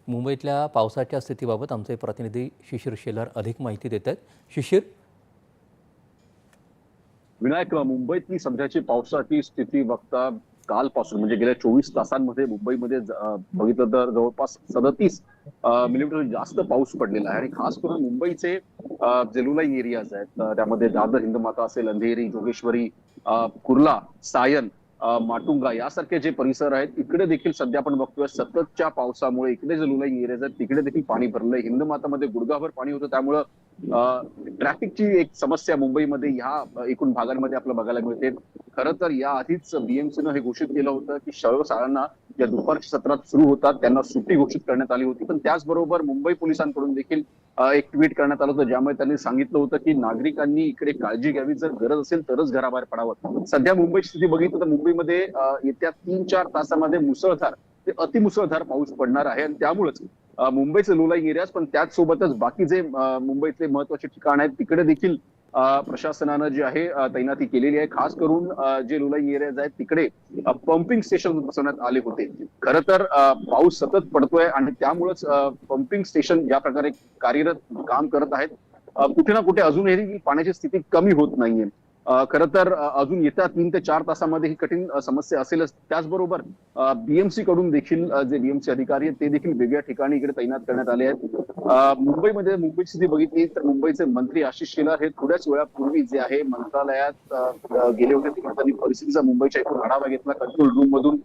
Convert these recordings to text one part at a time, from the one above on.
मुंबईतल्या पावसाच्या स्थितीबाबत आमचे प्रतिनिधी शिशिर शेलार अधिक माहिती देत आहेत. शिशिर, विनायक, मुंबईतली सध्याची पावसाची स्थिती बघता कालपासून म्हणजे गेल्या 24 तासांमध्ये मुंबईमध्ये बघितलं तर जवळपास 37 मिलीमीटर जास्त पाऊस पडलेला आहे. आणि खास करून मुंबईचे जे लुलाई एरियाज आहेत त्यामध्ये दादर हिंदमाता असेल, अंधेरी, जोगेश्वरी, कुर्ला, सायन, माटुंगा यासारखे जे परिसर आहेत इकडे देखील सध्या आपण बघतोय सततच्या पावसामुळे इकडे जे लुलाई एरियाज आहेत तिकडे देखील पाणी भरलंय. हिंदमातामध्ये गुडघाभर पाणी होतं, त्यामुळं ट्रॅफिकची एक समस्या मुंबईमध्ये ह्या एकूण भागांमध्ये आपल्याला बघायला मिळते. खरं तर या आधीच बीएमसीनं हे घोषित केलं होतं की शाळांना या दुपारच्या सत्रात सुरू होतात त्यांना सुट्टी घोषित करण्यात आली होती. पण त्याचबरोबर मुंबई पोलिसांकडून देखील एक ट्विट करण्यात आलं होतं ज्यामुळे त्यांनी सांगितलं होतं की नागरिकांनी इकडे काळजी घ्यावी, जर गरज असेल तरच घराबाहेर पडावं. सध्या मुंबईची स्थिती बघितलं तर मुंबईमध्ये येत्या 3-4 तासामध्ये मुसळधार ते अतिमुसळधार पाऊस पडणार आहे. आणि त्यामुळेच मुंबईचे लोलाई एरियाज पण त्याचसोबतच बाकी जे मुंबईतले महत्वाचे ठिकाण आहेत तिकडे देखील प्रशासनानं जे आहे तैनाती केलेली आहे. खास करून जे लोलाई एरियाज आहेत तिकडे पंपिंग स्टेशन बसवण्यात आले होते. खरं तर पाऊस सतत पडतोय आणि त्यामुळेच पंपिंग स्टेशन ज्या प्रकारे कार्यरत काम करत आहेत कुठे ना कुठे अजूनही पाण्याची स्थिती कमी होत नाहीये. खरं तर अजून येत्या 3 ते 4 तासामध्ये ही कठीण समस्या असेलच. त्याचबरोबर बीएमसी कडून देखील जे बीएमसी अधिकारी आहेत ते देखील वेगळ्या ठिकाणी इकडे तैनात करण्यात आले आहेत. मुंबईमध्ये मुंबईची स्थिती बघितली तर मुंबईचे मंत्री आशिष शेलार हे थोड्याच वेळापूर्वी जे आहे मंत्रालयात गेले होते. तिकडे त्यांनी परिस्थितीचा मुंबईच्या एकूण आढावा घेतला. कंट्रोल रूम मधून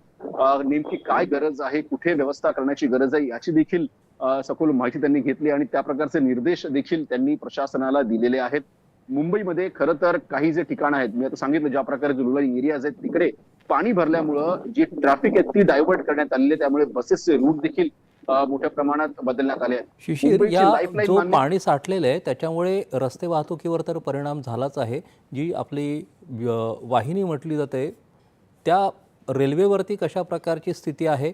नेमकी काय गरज आहे, कुठे व्यवस्था करण्याची गरज आहे याची देखील सखोल माहिती त्यांनी घेतली आणि त्या प्रकारचे निर्देश देखील त्यांनी प्रशासनाला दिलेले आहेत. मुंबईमध्ये खरं तर काही जे ठिकाण आहेत मी आता सांगितलं ज्या प्रकारे जुलुलाई एरियाज आहेत तिकडे पाणी भरल्यामुळं जी ट्रॅफिक आहे ती डायव्हर्ट करण्यात आलेली आहे. त्यामुळे बसेसचे रूट देखील मोठ्या प्रमाणात बदलण्यात आले आहेत. शिशिर, या जो पाणी साठलेलं आहे त्याच्यामुळे रस्ते वाहतुकीवर तर परिणाम झालाच आहे. जी आपली वाहिनी म्हटली जाते त्या रेल्वेवरती कशा प्रकारची स्थिती आहे,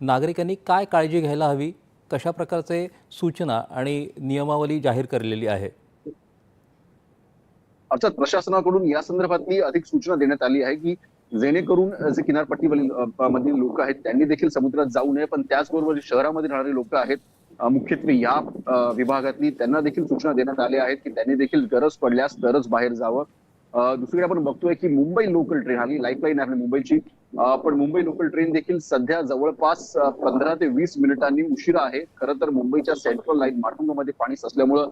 नागरिकांनी काय काळजी घ्यायला हवी, कशा प्रकारचे सूचना आणि नियमावली जाहीर केलेली आहे? अर्थात प्रशासनाकडून या संदर्भातली अधिक सूचना देण्यात आली आहे की जेणेकरून जे किनारपट्टीवरील मधील लोक आहेत त्यांनी देखील समुद्रात जाऊ नये. पण त्याचबरोबर जे शहरामध्ये राहणारे लोक आहेत मुख्यत्वे या विभागातली त्यांना देखील सूचना देण्यात आल्या आहेत की त्यांनी देखील गरज पडल्यास तरच बाहेर जावं. दुसरीकडे आपण बघतोय की मुंबई लोकल ट्रेन आली लाईफलाईन आहे मुंबईची, पण मुंबई लोकल ट्रेन देखील सध्या जवळपास 15 ते 20 मिनिटांनी उशिरा आहे. खरं तर मुंबईच्या सेंट्रल लाईन माटुंगामध्ये पाणी साचल्यामुळं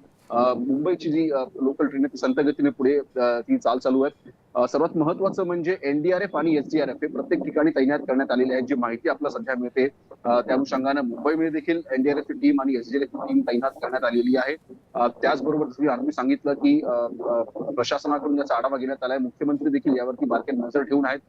मुंबईची जी लोकल ट्रेन आहे ती संथ गतीने पुढे ती चालू आहे. सर्वात महत्वाचं म्हणजे एनडीआरएफ आणि एसडीआरएफ हे प्रत्येक ठिकाणी तैनात करण्यात आलेले आहेत. जी माहिती आपल्याला सध्या मिळते त्या अनुषंगाने मुंबईमध्ये देखील एनडीआरएफ टीम आणि एसडीआरएफ टीम तैनात करण्यात आलेली आहे. त्याचबरोबर आम्ही सांगितलं की प्रशासनाकडून याचा आढावा घेण्यात आलाय. मुख्यमंत्री देखील यावरती बारकाईने नजर ठेवून आहेत.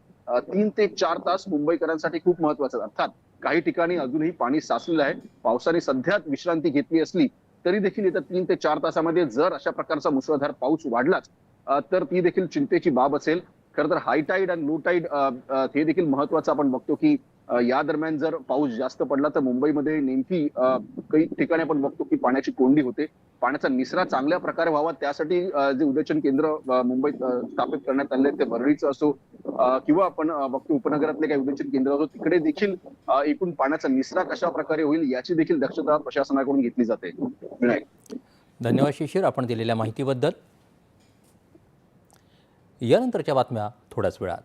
3 ते 4 तास मुंबईकरांसाठी खूप महत्वाचं. अर्थात काही ठिकाणी अजूनही पाणी साचलेलं आहे. पावसाने सध्या विश्रांती घेतली असली तरी देखील येत्या 3 ते 4 तासामध्ये जर अशा प्रकारचा मुसळधार पाऊस वाढलाच तर ती देखील चिंतेची बाब असेल. खरं तर हाय टाईड आणि लो टाईड हे देखील महत्वाचं आपण बघतो की या दरम्यान जर पाऊस जास्त पडला तर मुंबईमध्ये नेमकी काही ठिकाणी आपण बघतो की पाण्याची कोंडी होते. पाण्याचा निचरा चांगल्या प्रकारे व्हावा त्यासाठी जे उदयचन केंद्र मुंबईत स्थापित करण्यात आले ते वरळीचं असो किंवा आपण बघतो उपनगरातले काही उदयचन केंद्र असो तिकडे देखील एकूण पाण्याचा निचरा कशा प्रकारे होईल याची देखील दक्षता प्रशासनाकडून घेतली जाते. विनायक, धन्यवाद शिशिर आपण दिलेल्या माहितीबद्दल. यानंतरच्या बातम्या थोड्याच वेळात.